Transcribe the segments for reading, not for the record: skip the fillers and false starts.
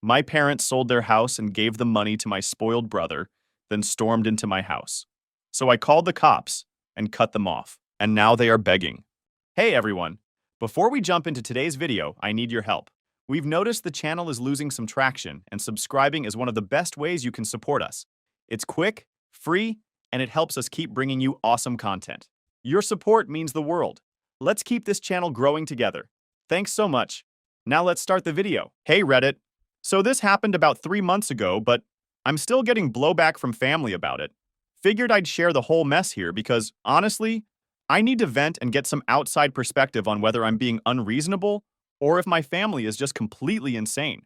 My parents sold their house and gave the money to my spoiled brother, then stormed into my house. So I called the cops and cut them off, and now they are begging. Hey everyone! Before we jump into today's video, I need your help. We've noticed the channel is losing some traction, and subscribing is one of the best ways you can support us. It's quick, free, and it helps us keep bringing you awesome content. Your support means the world. Let's keep this channel growing together. Thanks so much. Now let's start the video. Hey Reddit! So this happened about 3 months ago, but I'm still getting blowback from family about it. Figured I'd share the whole mess here because, honestly, I need to vent and get some outside perspective on whether I'm being unreasonable or if my family is just completely insane.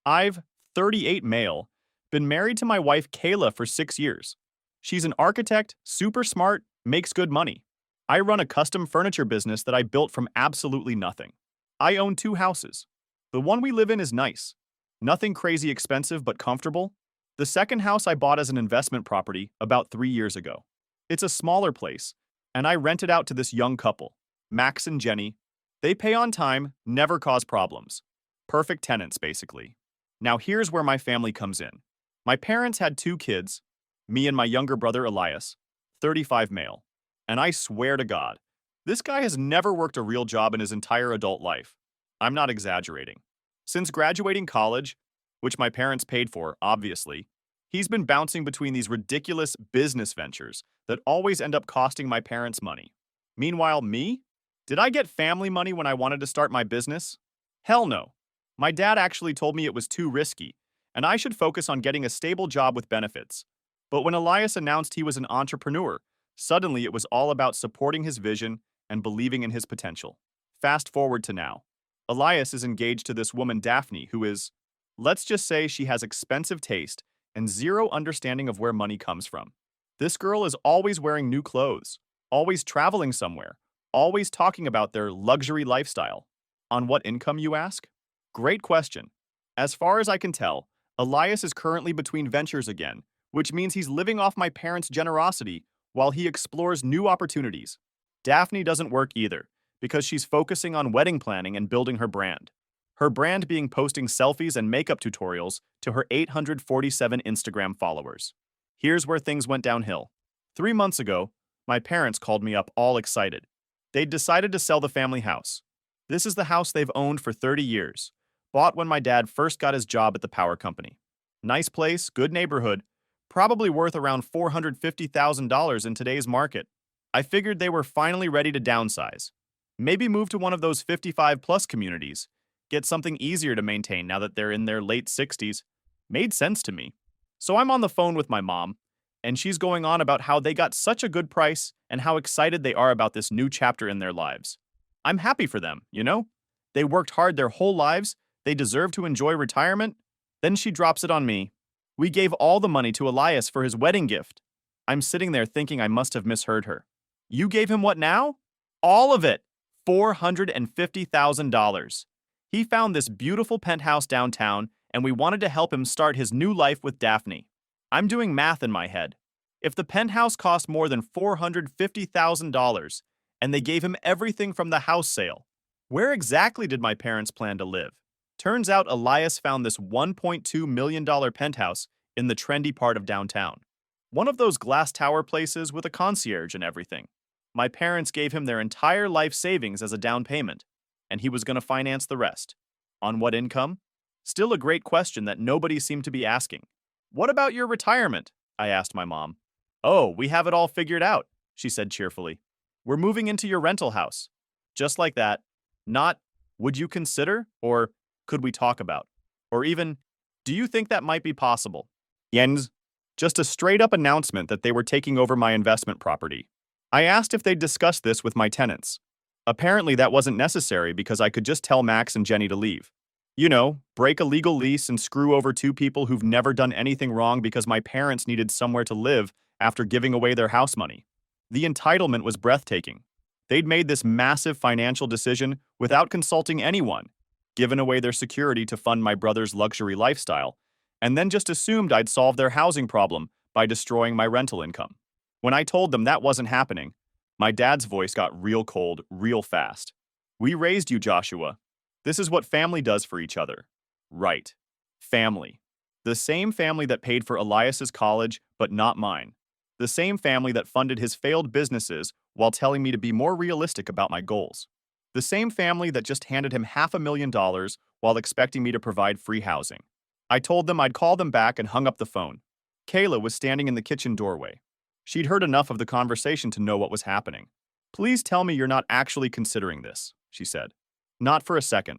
I've, 38 male, been married to my wife Kayla for 6 years. She's an architect, super smart, makes good money. I run a custom furniture business that I built from absolutely nothing. I own 2 houses. The one we live in is nice. Nothing crazy expensive but comfortable. The second house I bought as an investment property about 3 years ago. It's a smaller place, and I rent it out to this young couple, Max and Jenny. They pay on time, never cause problems. Perfect tenants, basically. Now here's where my family comes in. My parents had 2 kids, me and my younger brother Elias, 35 male. And I swear to God, this guy has never worked a real job in his entire adult life. I'm not exaggerating. Since graduating college, which my parents paid for, obviously, he's been bouncing between these ridiculous business ventures that always end up costing my parents money. Meanwhile, me? Did I get family money when I wanted to start my business? Hell no. My dad actually told me it was too risky, and I should focus on getting a stable job with benefits. But when Elias announced he was an entrepreneur, suddenly it was all about supporting his vision and believing in his potential. Fast forward to now. Elias is engaged to this woman Daphne who is, let's just say she has expensive taste and zero understanding of where money comes from. This girl is always wearing new clothes, always traveling somewhere, always talking about their luxury lifestyle. On what income, you ask? Great question. As far as I can tell, Elias is currently between ventures again, which means he's living off my parents' generosity while he explores new opportunities. Daphne doesn't work either, because she's focusing on wedding planning and building her brand. Her brand being posting selfies and makeup tutorials to her 847 Instagram followers. Here's where things went downhill. 3 months ago, my parents called me up all excited. They'd decided to sell the family house. This is the house they've owned for 30 years, bought when my dad first got his job at the power company. Nice place, good neighborhood, probably worth around $450,000 in today's market. I figured they were finally ready to downsize. Maybe move to one of those 55-plus communities. Get something easier to maintain now that they're in their late 60s. Made sense to me. So I'm on the phone with my mom, and she's going on about how they got such a good price and how excited they are about this new chapter in their lives. I'm happy for them, you know? They worked hard their whole lives, they deserve to enjoy retirement. Then she drops it on me. We gave all the money to Elias for his wedding gift. I'm sitting there thinking I must have misheard her. You gave him what now? All of it. $450,000. He found this beautiful penthouse downtown, and we wanted to help him start his new life with Daphne. I'm doing math in my head. If the penthouse cost more than $450,000, and they gave him everything from the house sale, where exactly did my parents plan to live? Turns out Elias found this $1.2 million penthouse in the trendy part of downtown. One of those glass tower places with a concierge and everything. My parents gave him their entire life savings as a down payment, and he was going to finance the rest. On what income? Still a great question that nobody seemed to be asking. What about your retirement? I asked my mom. Oh, we have it all figured out, she said cheerfully. We're moving into your rental house. Just like that. Not, would you consider, or could we talk about? Or even, do you think that might be possible? Jens, just a straight-up announcement that they were taking over my investment property. I asked if they'd discussed this with my tenants. Apparently that wasn't necessary because I could just tell Max and Jenny to leave. You know, break a legal lease and screw over 2 people who've never done anything wrong because my parents needed somewhere to live after giving away their house money. The entitlement was breathtaking. They'd made this massive financial decision without consulting anyone, given away their security to fund my brother's luxury lifestyle, and then just assumed I'd solve their housing problem by destroying my rental income. When I told them that wasn't happening, my dad's voice got real cold real fast. We raised you, Joshua. This is what family does for each other. Right. Family. The same family that paid for Elias's college, but not mine. The same family that funded his failed businesses while telling me to be more realistic about my goals. The same family that just handed him $500,000 while expecting me to provide free housing. I told them I'd call them back and hung up the phone. Kayla was standing in the kitchen doorway. She'd heard enough of the conversation to know what was happening. "Please tell me you're not actually considering this," she said. Not for a second.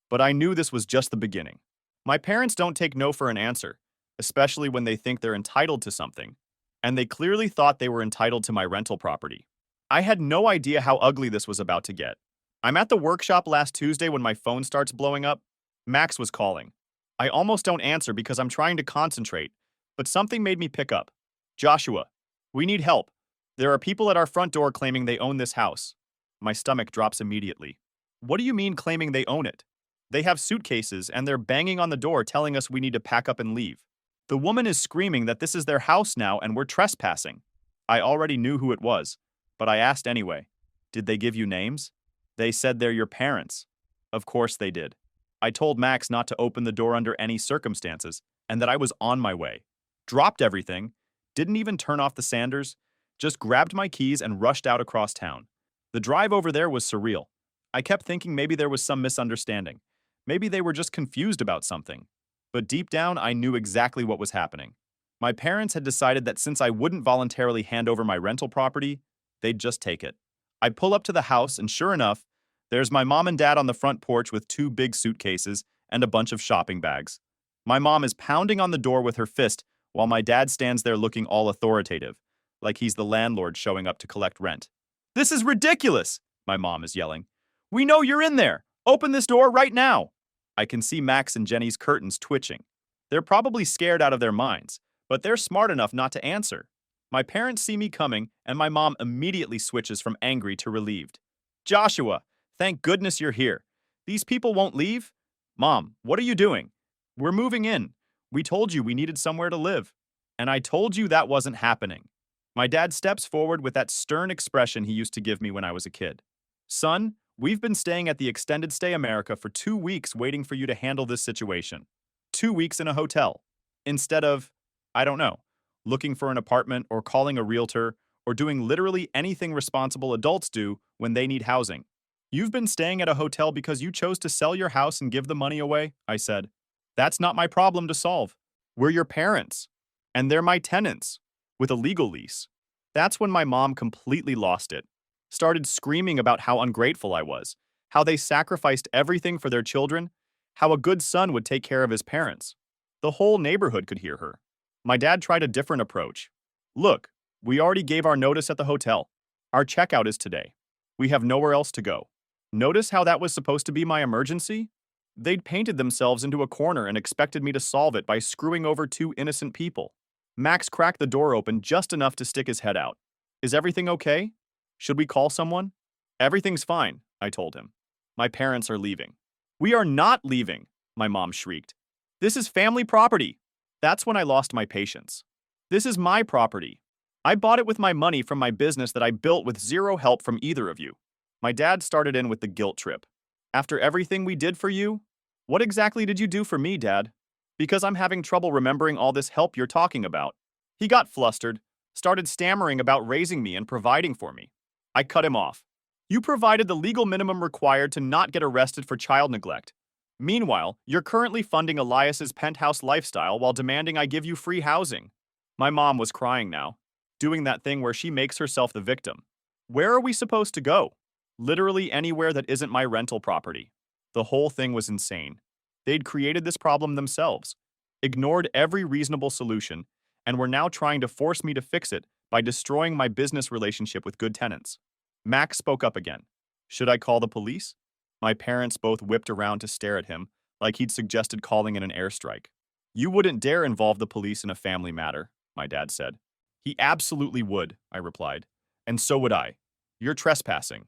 But I knew this was just the beginning. My parents don't take no for an answer, especially when they think they're entitled to something. And they clearly thought they were entitled to my rental property. I had no idea how ugly this was about to get. I'm at the workshop last Tuesday when my phone starts blowing up. Max was calling. I almost don't answer because I'm trying to concentrate, but something made me pick up. "Joshua, we need help. There are people at our front door claiming they own this house." My stomach drops immediately. "What do you mean claiming they own it? They have suitcases and they're banging on the door telling us we need to pack up and leave. The woman is screaming that this is their house now and we're trespassing." I already knew who it was, but I asked anyway. "Did they give you names?" "They said they're your parents." Of course they did. I told Max not to open the door under any circumstances and that I was on my way. Dropped everything, didn't even turn off the Sanders, just grabbed my keys and rushed out across town. The drive over there was surreal. I kept thinking maybe there was some misunderstanding. Maybe they were just confused about something. But deep down, I knew exactly what was happening. My parents had decided that since I wouldn't voluntarily hand over my rental property, they'd just take it. I pull up to the house, and sure enough, there's my mom and dad on the front porch with 2 big suitcases and a bunch of shopping bags. My mom is pounding on the door with her fist while my dad stands there looking all authoritative, like he's the landlord showing up to collect rent. "This is ridiculous," my mom is yelling. "We know you're in there. Open this door right now." I can see Max and Jenny's curtains twitching. They're probably scared out of their minds, but they're smart enough not to answer. My parents see me coming, and my mom immediately switches from angry to relieved. "Joshua, thank goodness you're here. These people won't leave?" "Mom, what are you doing?" "We're moving in. We told you we needed somewhere to live." "And I told you that wasn't happening." My dad steps forward with that stern expression he used to give me when I was a kid. "Son, we've been staying at the Extended Stay America for 2 weeks waiting for you to handle this situation. 2 weeks in a hotel. Instead of, I don't know, looking for an apartment or calling a realtor or doing literally anything responsible adults do when they need housing. You've been staying at a hotel because you chose to sell your house and give the money away," I said. "That's not my problem to solve. We're your parents. And they're my tenants. With a legal lease." That's when my mom completely lost it. Started screaming about how ungrateful I was, how they sacrificed everything for their children, how a good son would take care of his parents. The whole neighborhood could hear her. My dad tried a different approach. "Look, we already gave our notice at the hotel. Our checkout is today. We have nowhere else to go." Notice how that was supposed to be my emergency? They'd painted themselves into a corner and expected me to solve it by screwing over 2 innocent people. Max cracked the door open just enough to stick his head out. "Is everything okay? Should we call someone?" "Everything's fine," I told him. "My parents are leaving." "We are not leaving," my mom shrieked. "This is family property." That's when I lost my patience. "This is my property. I bought it with my money from my business that I built with zero help from either of you." My dad started in with the guilt trip. "After everything we did for you? What exactly did you do for me, Dad? Because I'm having trouble remembering all this help you're talking about." He got flustered, started stammering about raising me and providing for me. I cut him off. "You provided the legal minimum required to not get arrested for child neglect. Meanwhile, you're currently funding Elias's penthouse lifestyle while demanding I give you free housing." My mom was crying now, doing that thing where she makes herself the victim. "Where are we supposed to go?" "Literally anywhere that isn't my rental property." The whole thing was insane. They'd created this problem themselves, ignored every reasonable solution, and were now trying to force me to fix it by destroying my business relationship with good tenants. Max spoke up again. "Should I call the police?" My parents both whipped around to stare at him, like he'd suggested calling in an airstrike. "You wouldn't dare involve the police in a family matter," my dad said. "He absolutely would," I replied. "And so would I. You're trespassing."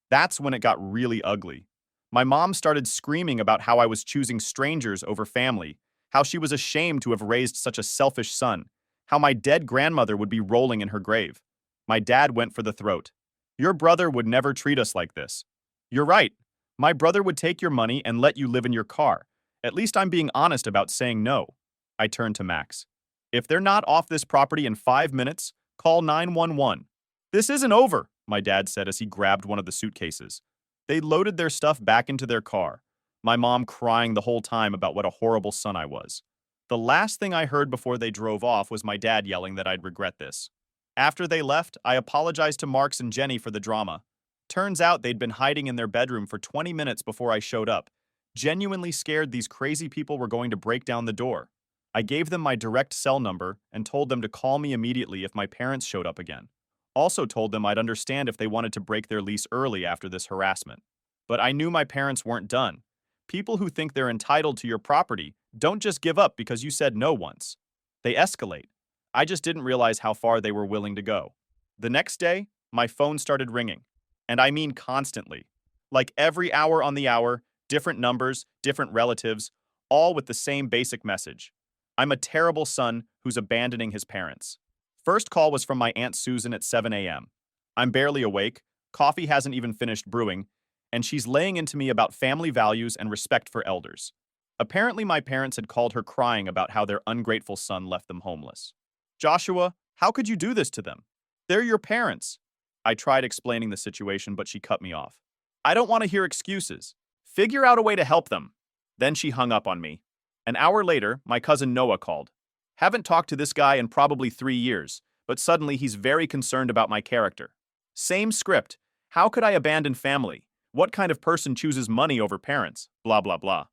That's when it got really ugly. My mom started screaming about how I was choosing strangers over family, how she was ashamed to have raised such a selfish son, how my dead grandmother would be rolling in her grave. My dad went for the throat. "Your brother would never treat us like this." "You're right. My brother would take your money and let you live in your car, At least I'm being honest about saying no. I turned to Max. If they're not off this property in 5 minutes, call 911. This isn't over, my dad said as he grabbed one of the suitcases. They loaded their stuff back into their car, my mom crying the whole time about what a horrible son I was. The last thing I heard before they drove off was my dad yelling that I'd regret this. After they left, I apologized to Marks and Jenny for the drama. Turns out they'd been hiding in their bedroom for 20 minutes before I showed up, genuinely scared these crazy people were going to break down the door. I gave them my direct cell number and told them to call me immediately if my parents showed up again. Also told them I'd understand if they wanted to break their lease early after this harassment. But I knew my parents weren't done. People who think they're entitled to your property don't just give up because you said no once. They escalate. I just didn't realize how far they were willing to go. The next day, my phone started ringing. And I mean constantly. Like every hour on the hour, different numbers, different relatives, all with the same basic message. I'm a terrible son who's abandoning his parents. First call was from my Aunt Susan at 7 a.m. I'm barely awake, coffee hasn't even finished brewing, and she's laying into me about family values and respect for elders. Apparently, my parents had called her crying about how their ungrateful son left them homeless. Joshua, how could you do this to them? They're your parents. I tried explaining the situation, but she cut me off. I don't want to hear excuses. Figure out a way to help them. Then she hung up on me. An hour later, my cousin Noah called. Haven't talked to this guy in probably 3 years, but suddenly he's very concerned about my character. Same script. How could I abandon family? What kind of person chooses money over parents? Blah, blah, blah.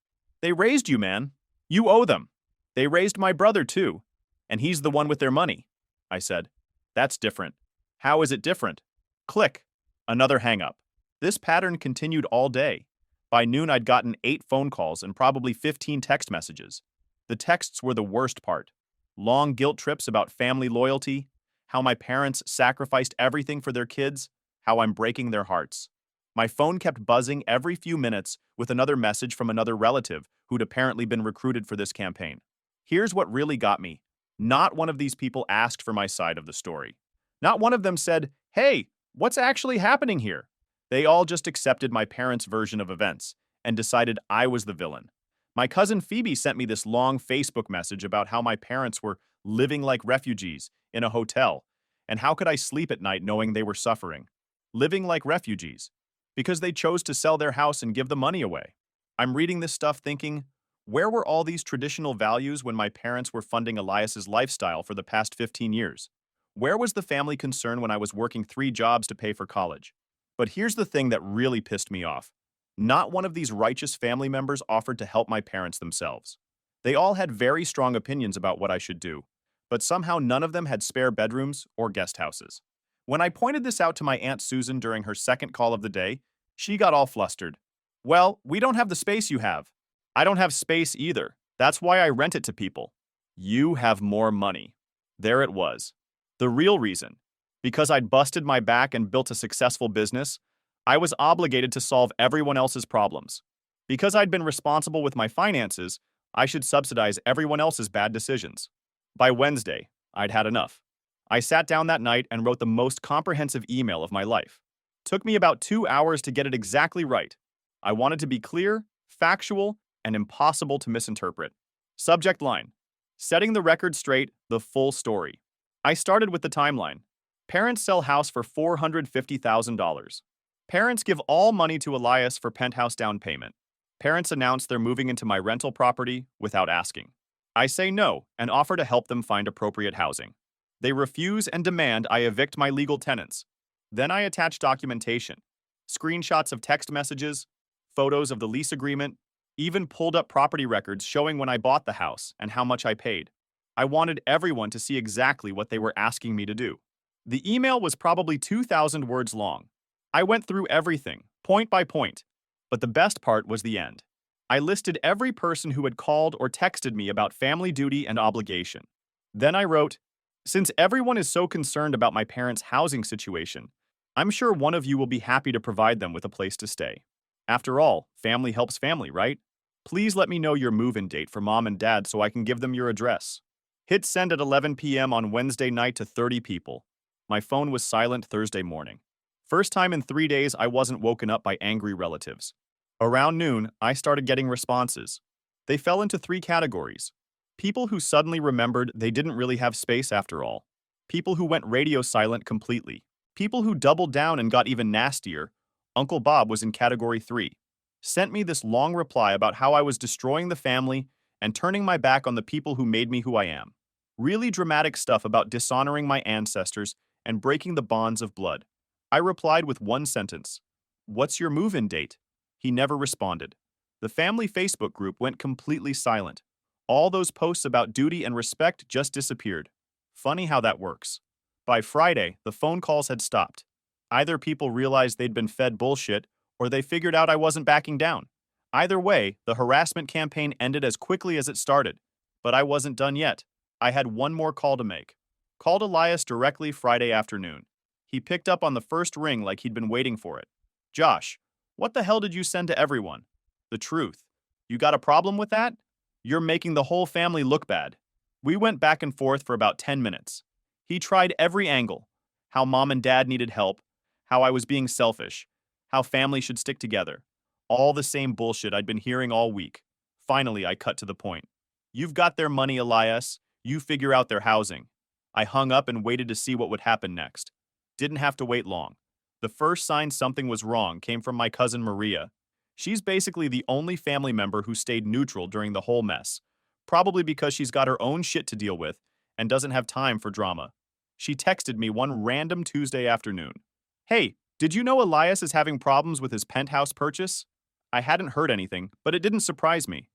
They raised you, man. You owe them. They raised my brother, too. And he's the one with their money. I said. That's different. How is it different? Click. Another hang-up. This pattern continued all day. By noon, I'd gotten 8 phone calls and probably 15 text messages. The texts were the worst part. Long guilt trips about family loyalty, how my parents sacrificed everything for their kids, how I'm breaking their hearts. My phone kept buzzing every few minutes with another message from another relative who'd apparently been recruited for this campaign. Here's what really got me. Not one of these people asked for my side of the story. Not one of them said, "Hey, what's actually happening here?" They all just accepted my parents' version of events and decided I was the villain. My cousin Phoebe sent me this long Facebook message about how my parents were living like refugees in a hotel, and how could I sleep at night knowing they were suffering? Living like refugees, because they chose to sell their house and give the money away. I'm reading this stuff thinking, where were all these traditional values when my parents were funding Elias's lifestyle for the past 15 years? Where was the family concern when I was working 3 jobs to pay for college? But here's the thing that really pissed me off. Not one of these righteous family members offered to help my parents themselves. They all had very strong opinions about what I should do, but somehow none of them had spare bedrooms or guest houses. When I pointed this out to my Aunt Susan during her second call of the day, she got all flustered. Well, we don't have the space you have. I don't have space either. That's why I rent it to people. You have more money. There it was. The real reason. Because I'd busted my back and built a successful business, I was obligated to solve everyone else's problems. Because I'd been responsible with my finances, I should subsidize everyone else's bad decisions. By Wednesday, I'd had enough. I sat down that night and wrote the most comprehensive email of my life. Took me about 2 hours to get it exactly right. I wanted to be clear, factual, and impossible to misinterpret. Subject line: setting the record straight, the full story. I started with the timeline. Parents sell house for $450,000. Parents give all money to Elias for penthouse down payment. Parents announce they're moving into my rental property without asking. I say no and offer to help them find appropriate housing. They refuse and demand I evict my legal tenants. Then I attach documentation, screenshots of text messages, photos of the lease agreement, even pulled up property records showing when I bought the house and how much I paid. I wanted everyone to see exactly what they were asking me to do. The email was probably 2,000 words long. I went through everything, point by point, but the best part was the end. I listed every person who had called or texted me about family duty and obligation. Then I wrote, since everyone is so concerned about my parents' housing situation, I'm sure one of you will be happy to provide them with a place to stay. After all, family helps family, right? Please let me know your move-in date for mom and dad so I can give them your address. Hit send at 11 p.m. on Wednesday night to 30 people. My phone was silent Thursday morning. First time in 3 days I wasn't woken up by angry relatives. Around noon, I started getting responses. They fell into three categories: people who suddenly remembered they didn't really have space after all, people who went radio silent completely, people who doubled down and got even nastier. Uncle Bob was in category 3. Sent me this long reply about how I was destroying the family and turning my back on the people who made me who I am. Really dramatic stuff about dishonoring my ancestors and breaking the bonds of blood. I replied with one sentence: "What's your move-in date?" He never responded. The family Facebook group went completely silent. All those posts about duty and respect just disappeared. Funny how that works. By Friday, the phone calls had stopped. Either people realized they'd been fed bullshit, or they figured out I wasn't backing down. Either way, the harassment campaign ended as quickly as it started. But I wasn't done yet. I had one more call to make. Called Elias directly Friday afternoon. He picked up on the first ring like he'd been waiting for it. "Josh, what the hell did you send to everyone?" "The truth." "You got a problem with that?" "You're making the whole family look bad." We went back and forth for about 10 minutes. He tried every angle: how mom and dad needed help, how I was being selfish, how family should stick together. All the same bullshit I'd been hearing all week. Finally, I cut to the point. "You've got their money, Elias. You figure out their housing." I hung up and waited to see what would happen next. Didn't have to wait long. The first sign something was wrong came from my cousin Maria. She's basically the only family member who stayed neutral during the whole mess, probably because she's got her own shit to deal with and doesn't have time for drama. She texted me one random Tuesday afternoon. "Hey, did you know Elias is having problems with his penthouse purchase?" I hadn't heard anything, but it didn't surprise me.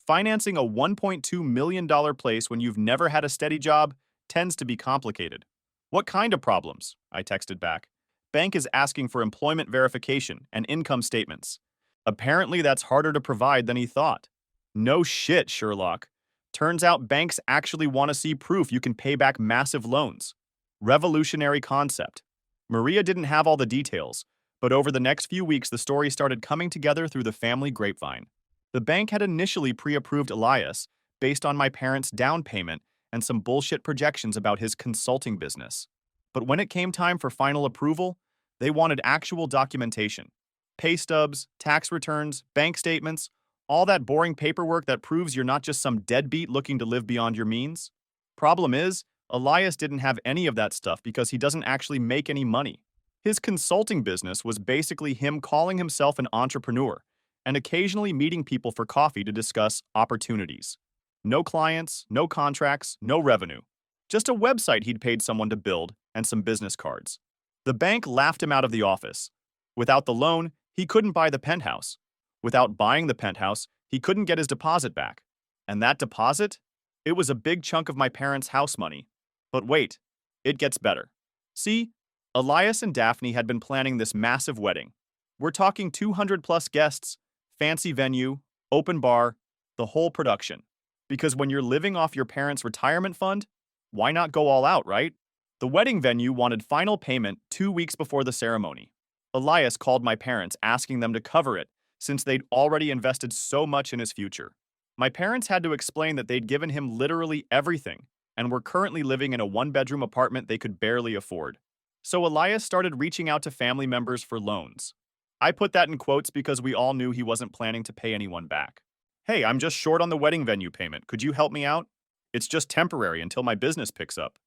Financing a $1.2 million place when you've never had a steady job tends to be complicated. "What kind of problems?" I texted back. "Bank is asking for employment verification and income statements." Apparently that's harder to provide than he thought. No shit, Sherlock. Turns out banks actually want to see proof you can pay back massive loans. Revolutionary concept. Maria didn't have all the details, but over the next few weeks the story started coming together through the family grapevine. The bank had initially pre-approved Elias based on my parents' down payment and some bullshit projections about his consulting business. But when it came time for final approval, they wanted actual documentation. Pay stubs, tax returns, bank statements, all that boring paperwork that proves you're not just some deadbeat looking to live beyond your means. Problem is, Elias didn't have any of that stuff because he doesn't actually make any money. His consulting business was basically him calling himself an entrepreneur and occasionally meeting people for coffee to discuss opportunities. No clients, no contracts, no revenue. Just a website he'd paid someone to build and some business cards. The bank laughed him out of the office. Without the loan, he couldn't buy the penthouse. Without buying the penthouse, he couldn't get his deposit back. And that deposit? It was a big chunk of my parents' house money. But wait, it gets better. See, Elias and Daphne had been planning this massive wedding. We're talking 200 plus guests, fancy venue, open bar, the whole production. Because when you're living off your parents' retirement fund, why not go all out, right? The wedding venue wanted final payment 2 weeks before the ceremony. Elias called my parents asking them to cover it since they'd already invested so much in his future. My parents had to explain that they'd given him literally everything and were currently living in a one-bedroom apartment they could barely afford. So Elias started reaching out to family members for loans. I put that in quotes because we all knew he wasn't planning to pay anyone back. "Hey, I'm just short on the wedding venue payment. Could you help me out? It's just temporary until my business picks up."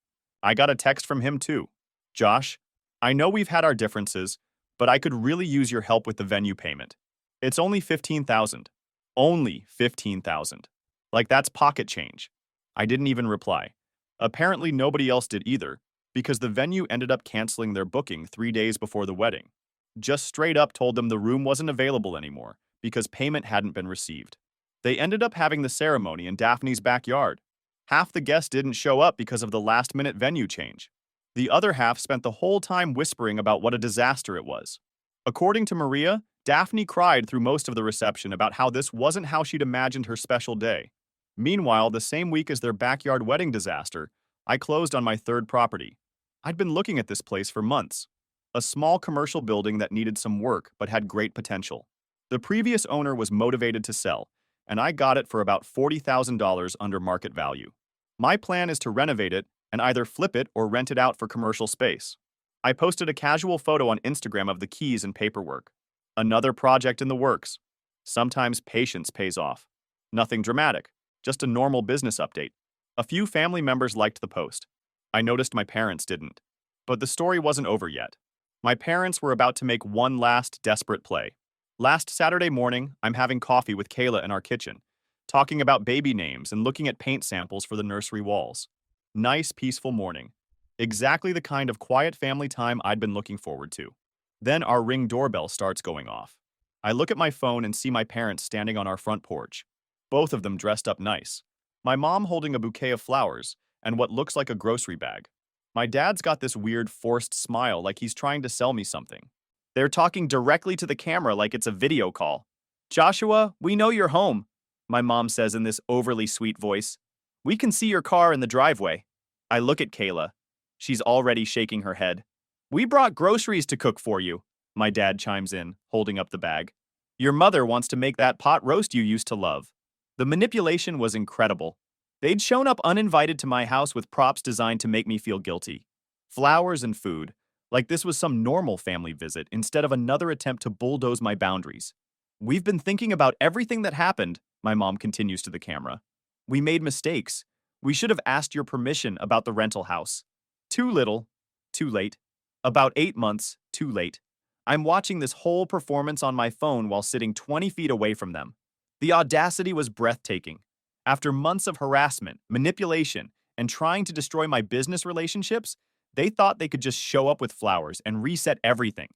I got a text from him too. "Josh, I know we've had our differences, but I could really use your help with the venue payment. It's only $15,000. Only $15,000. Like that's pocket change." I didn't even reply. Apparently nobody else did either, because the venue ended up canceling their booking 3 days before the wedding. Just straight up told them the room wasn't available anymore because payment hadn't been received. They ended up having the ceremony in Daphne's backyard. Half the guests didn't show up because of the last-minute venue change. The other half spent the whole time whispering about what a disaster it was. According to Maria, Daphne cried through most of the reception about how this wasn't how she'd imagined her special day. Meanwhile, the same week as their backyard wedding disaster, I closed on my third property. I'd been looking at this place for months. A small commercial building that needed some work but had great potential. The previous owner was motivated to sell, and I got it for about $40,000 under market value. My plan is to renovate it and either flip it or rent it out for commercial space. I posted a casual photo on Instagram of the keys and paperwork. Another project in the works. Sometimes patience pays off. Nothing dramatic, just a normal business update. A few family members liked the post. I noticed my parents didn't. But the story wasn't over yet. My parents were about to make one last desperate play. Last Saturday morning, I'm having coffee with Kayla in our kitchen, talking about baby names and looking at paint samples for the nursery walls. Nice, peaceful morning. Exactly the kind of quiet family time I'd been looking forward to. Then our Ring doorbell starts going off. I look at my phone and see my parents standing on our front porch, both of them dressed up nice. My mom holding a bouquet of flowers and what looks like a grocery bag. My dad's got this weird forced smile like he's trying to sell me something. They're talking directly to the camera like it's a video call. "Joshua, we know you're home," my mom says in this overly sweet voice. "We can see your car in the driveway." I look at Kayla. She's already shaking her head. "We brought groceries to cook for you," my dad chimes in, holding up the bag. "Your mother wants to make that pot roast you used to love." The manipulation was incredible. They'd shown up uninvited to my house with props designed to make me feel guilty. Flowers and food, like this was some normal family visit instead of another attempt to bulldoze my boundaries. "We've been thinking about everything that happened," my mom continues to the camera. "We made mistakes. We should have asked your permission about the rental house. Too little, too late. About 8 months, too late." I'm watching this whole performance on my phone while sitting 20 feet away from them. The audacity was breathtaking. After months of harassment, manipulation, and trying to destroy my business relationships, they thought they could just show up with flowers and reset everything.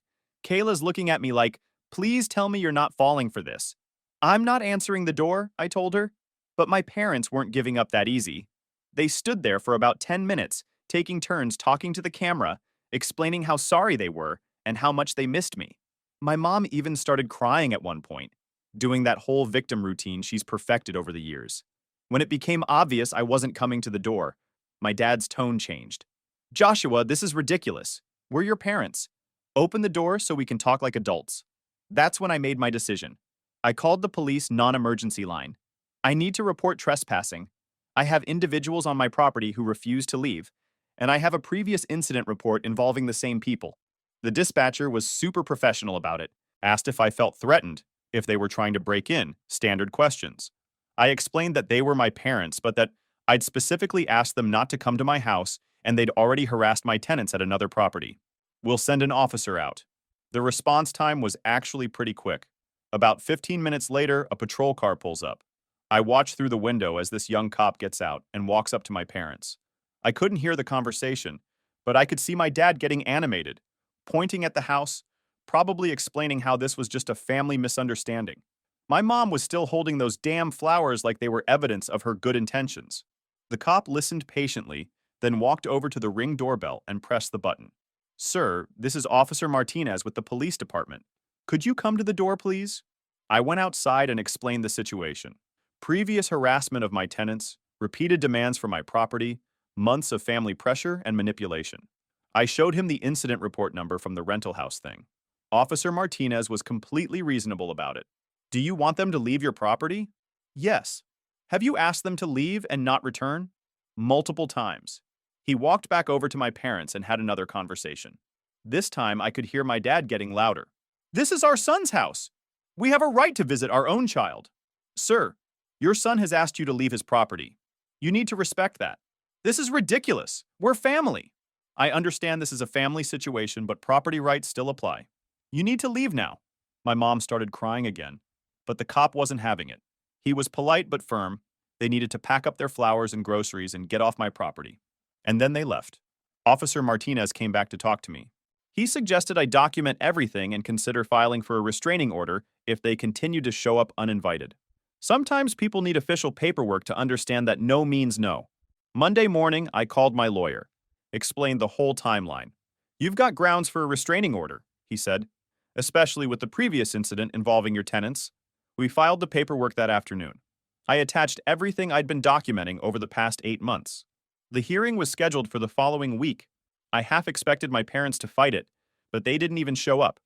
Kayla's looking at me like, "Please tell me you're not falling for this." "I'm not answering the door," I told her. But my parents weren't giving up that easy. They stood there for about 10 minutes, taking turns talking to the camera, explaining how sorry they were and how much they missed me. My mom even started crying at one point, doing that whole victim routine she's perfected over the years. When it became obvious I wasn't coming to the door, my dad's tone changed. "Joshua, this is ridiculous. We're your parents. Open the door so we can talk like adults." That's when I made my decision. I called the police non-emergency line. I need to report trespassing. I have individuals on my property who refuse to leave, and I have a previous incident report involving the same people. The dispatcher was super professional about it, asked if I felt threatened, if they were trying to break in, standard questions. I explained that they were my parents, but that I'd specifically asked them not to come to my house and they'd already harassed my tenants at another property. "We'll send an officer out." The response time was actually pretty quick. About 15 minutes later, a patrol car pulls up. I watch through the window as this young cop gets out and walks up to my parents. I couldn't hear the conversation, but I could see my dad getting animated, pointing at the house, probably explaining how this was just a family misunderstanding. My mom was still holding those damn flowers like they were evidence of her good intentions. The cop listened patiently, then walked over to the Ring doorbell and pressed the button. "Sir, this is Officer Martinez with the police department. Could you come to the door, please?" I went outside and explained the situation. Previous harassment of my tenants, repeated demands for my property, months of family pressure and manipulation. I showed him the incident report number from the rental house thing. Officer Martinez was completely reasonable about it. "Do you want them to leave your property?" "Yes." "Have you asked them to leave and not return?" "Multiple times." He walked back over to my parents and had another conversation. This time I could hear my dad getting louder. "This is our son's house. We have a right to visit our own child." "Sir, your son has asked you to leave his property. You need to respect that." "This is ridiculous. We're family." "I understand this is a family situation, but property rights still apply. You need to leave now." My mom started crying again, but the cop wasn't having it. He was polite but firm. They needed to pack up their flowers and groceries and get off my property. And then they left. Officer Martinez came back to talk to me. He suggested I document everything and consider filing for a restraining order if they continue to show up uninvited. Sometimes people need official paperwork to understand that no means no. Monday morning, I called my lawyer, explained the whole timeline. "You've got grounds for a restraining order," he said, "especially with the previous incident involving your tenants." We filed the paperwork that afternoon. I attached everything I'd been documenting over the past 8 months. The hearing was scheduled for the following week. I half expected my parents to fight it, but they didn't even show up.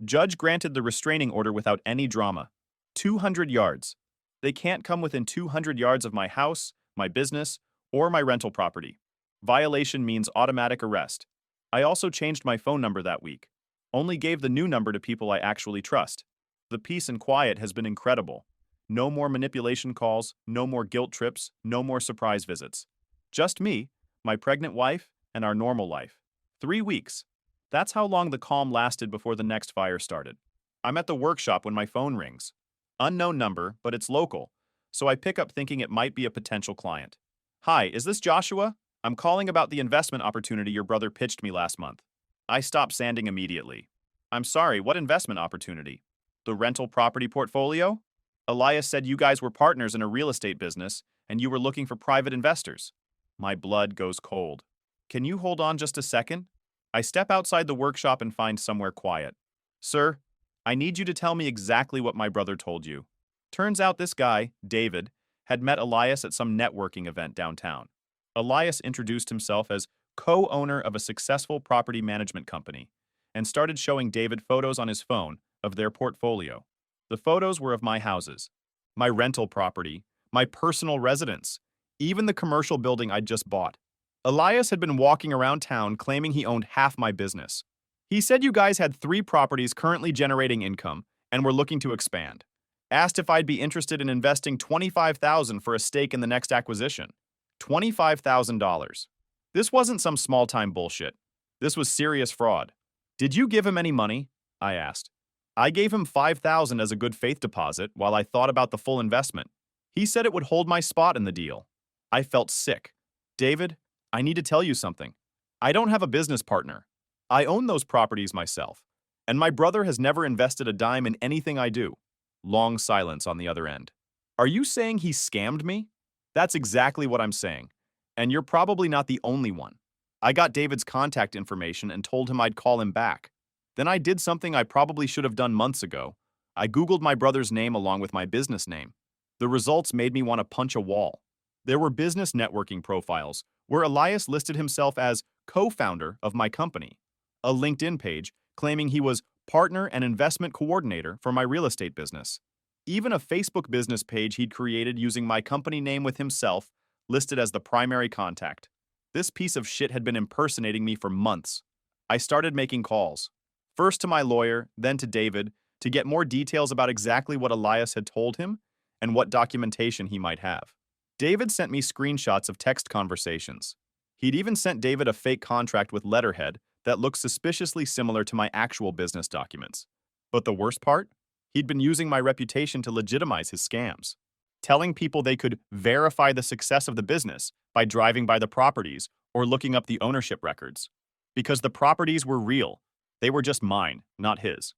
Judge granted the restraining order without any drama. 200 yards. They can't come within 200 yards of my house, my business, or my rental property. Violation means automatic arrest. I also changed my phone number that week. Only gave the new number to people I actually trust. The peace and quiet has been incredible. No more manipulation calls, no more guilt trips, no more surprise visits. Just me, my pregnant wife, and our normal life. 3 weeks. That's how long the calm lasted before the next fire started. I'm at the workshop when my phone rings. Unknown number, but it's local, so I pick up thinking it might be a potential client. Hi, is this Joshua? I'm calling about the investment opportunity your brother pitched me last month. I stop sanding immediately. I'm sorry, what investment opportunity? The rental property portfolio? Elias said you guys were partners in a real estate business and you were looking for private investors. My blood goes cold. Can you hold on just a second? I step outside the workshop and find somewhere quiet. Sir, I need you to tell me exactly what my brother told you. Turns out this guy, David, had met Elias at some networking event downtown. Elias introduced himself as co-owner of a successful property management company and started showing David photos on his phone of their portfolio. The photos were of my houses, my rental property, my personal residence, even the commercial building I'd just bought. Elias had been walking around town claiming he owned half my business. He said you guys had 3 properties currently generating income and were looking to expand. Asked if I'd be interested in investing $25,000 for a stake in the next acquisition. $25,000. This wasn't some small-time bullshit. This was serious fraud. Did you give him any money? I asked. I gave him $5,000 as a good faith deposit while I thought about the full investment. He said it would hold my spot in the deal. I felt sick. David, I need to tell you something. I don't have a business partner. I own those properties myself, and my brother has never invested a dime in anything I do. Long silence on the other end. Are you saying he scammed me? That's exactly what I'm saying, and you're probably not the only one. I got David's contact information and told him I'd call him back. Then I did something I probably should have done months ago. I Googled my brother's name along with my business name. The results made me want to punch a wall. There were business networking profiles where Elias listed himself as co-founder of my company, a LinkedIn page claiming he was partner and investment coordinator for my real estate business. Even a Facebook business page he'd created using my company name with himself, listed as the primary contact. This piece of shit had been impersonating me for months. I started making calls. First to my lawyer, then to David, to get more details about exactly what Elias had told him and what documentation he might have. David sent me screenshots of text conversations. He'd even sent David a fake contract with letterhead that looked suspiciously similar to my actual business documents. But the worst part? He'd been using my reputation to legitimize his scams, telling people they could verify the success of the business by driving by the properties or looking up the ownership records. Because the properties were real. They were just mine, not his.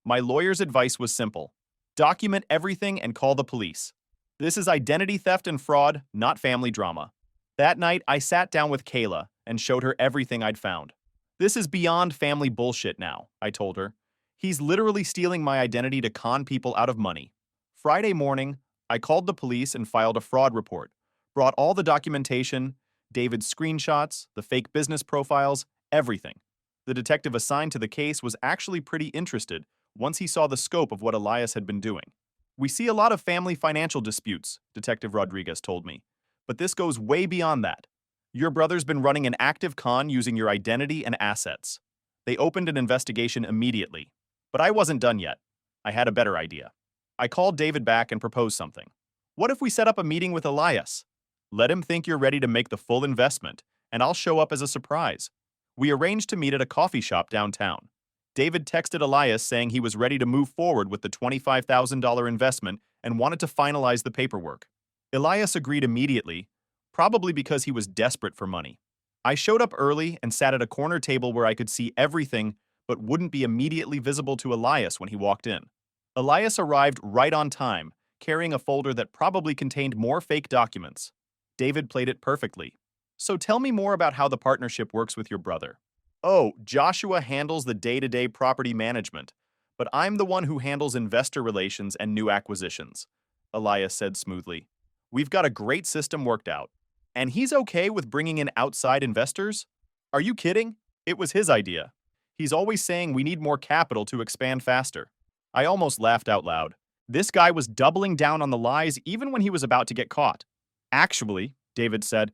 My lawyer's advice was simple. Document everything and call the police. This is identity theft and fraud, not family drama. That night, I sat down with Kayla and showed her everything I'd found. This is beyond family bullshit now, I told her. He's literally stealing my identity to con people out of money. Friday morning, I called the police and filed a fraud report, brought all the documentation, David's screenshots, the fake business profiles, everything. The detective assigned to the case was actually pretty interested once he saw the scope of what Elias had been doing. We see a lot of family financial disputes, Detective Rodriguez told me, but this goes way beyond that. Your brother's been running an active con using your identity and assets. They opened an investigation immediately, but I wasn't done yet. I had a better idea. I called David back and proposed something. What if we set up a meeting with Elias? Let him think you're ready to make the full investment, and I'll show up as a surprise. We arranged to meet at a coffee shop downtown. David texted Elias saying he was ready to move forward with the $25,000 investment and wanted to finalize the paperwork. Elias agreed immediately, probably because he was desperate for money. I showed up early and sat at a corner table where I could see everything but wouldn't be immediately visible to Elias when he walked in. Elias arrived right on time, carrying a folder that probably contained more fake documents. David played it perfectly. So tell me more about how the partnership works with your brother. Oh, Joshua handles the day-to-day property management, but I'm the one who handles investor relations and new acquisitions, Elias said smoothly. We've got a great system worked out. And he's okay with bringing in outside investors? Are you kidding? It was his idea. He's always saying we need more capital to expand faster. I almost laughed out loud. This guy was doubling down on the lies even when he was about to get caught. Actually, David said,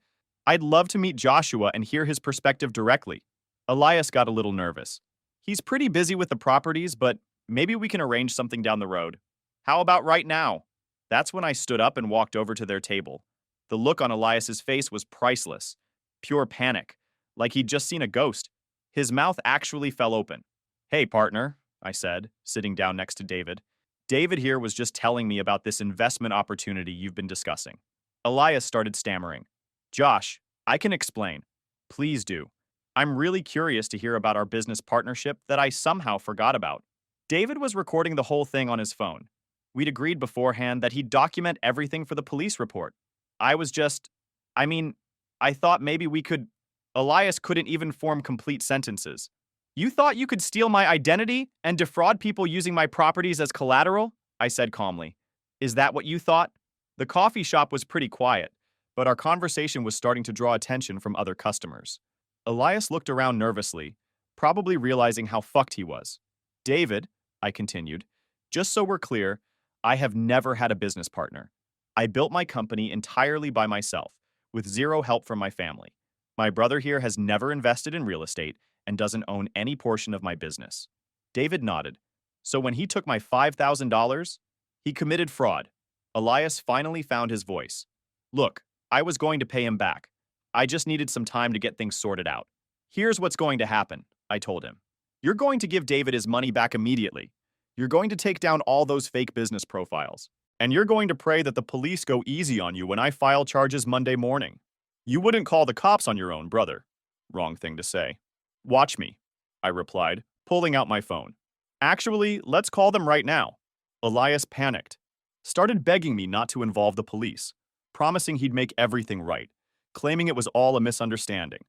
I'd love to meet Joshua and hear his perspective directly. Elias got a little nervous. He's pretty busy with the properties, but maybe we can arrange something down the road. How about right now? That's when I stood up and walked over to their table. The look on Elias's face was priceless. Pure panic, like he'd just seen a ghost. His mouth actually fell open. Hey, partner, I said, sitting down next to David. David here was just telling me about this investment opportunity you've been discussing. Elias started stammering. Josh, I can explain. Please do. I'm really curious to hear about our business partnership that I somehow forgot about. David was recording the whole thing on his phone. We'd agreed beforehand that he'd document everything for the police report. I was just, I mean, I thought maybe we could. Elias couldn't even form complete sentences. You thought you could steal my identity and defraud people using my properties as collateral? I said calmly. Is that what you thought? The coffee shop was pretty quiet, but our conversation was starting to draw attention from other customers. Elias looked around nervously, probably realizing how fucked he was. David, I continued, just so we're clear, I have never had a business partner. I built my company entirely by myself, with zero help from my family. My brother here has never invested in real estate and doesn't own any portion of my business. David nodded. So when he took my $5,000, he committed fraud. Elias finally found his voice. Look, I was going to pay him back. I just needed some time to get things sorted out. Here's what's going to happen, I told him. You're going to give David his money back immediately. You're going to take down all those fake business profiles. And you're going to pray that the police go easy on you when I file charges Monday morning. You wouldn't call the cops on your own brother. Wrong thing to say. Watch me, I replied, pulling out my phone. Actually, let's call them right now. Elias panicked, started begging me not to involve the police, promising he'd make everything right, claiming it was all a misunderstanding.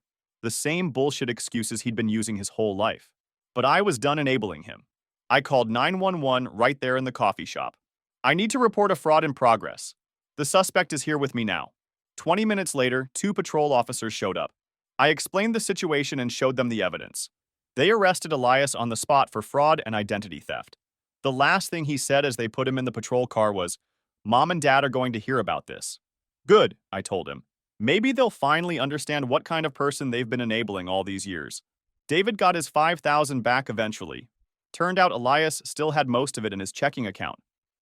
The same bullshit excuses he'd been using his whole life. But I was done enabling him. I called 911 right there in the coffee shop. I need to report a fraud in progress. The suspect is here with me now. 20 minutes later, 2 patrol officers showed up. I explained the situation and showed them the evidence. They arrested Elias on the spot for fraud and identity theft. The last thing he said as they put him in the patrol car was, Mom and Dad are going to hear about this. Good, I told him. Maybe they'll finally understand what kind of person they've been enabling all these years. David got his $5,000 back eventually. Turned out Elias still had most of it in his checking account.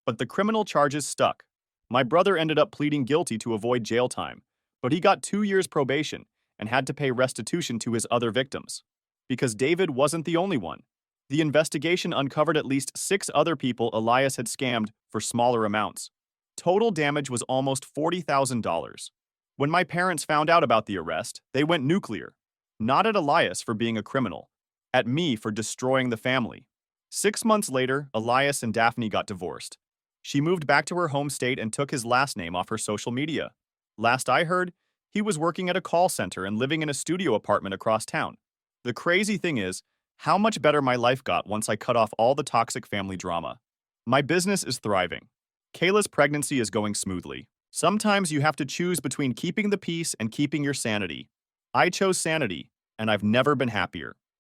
But the criminal charges stuck. My brother ended up pleading guilty to avoid jail time, but he got 2 years probation and had to pay restitution to his other victims. Because David wasn't the only one. The investigation uncovered at least 6 other people Elias had scammed for smaller amounts. Total damage was almost $40,000. When my parents found out about the arrest, they went nuclear. Not at Elias for being a criminal, at me for destroying the family. 6 months later, Elias and Daphne got divorced. She moved back to her home state and took his last name off her social media. Last I heard, he was working at a call center and living in a studio apartment across town. The crazy thing is, how much better my life got once I cut off all the toxic family drama. My business is thriving. Kayla's pregnancy is going smoothly. Sometimes you have to choose between keeping the peace and keeping your sanity. I chose sanity, and I've never been happier.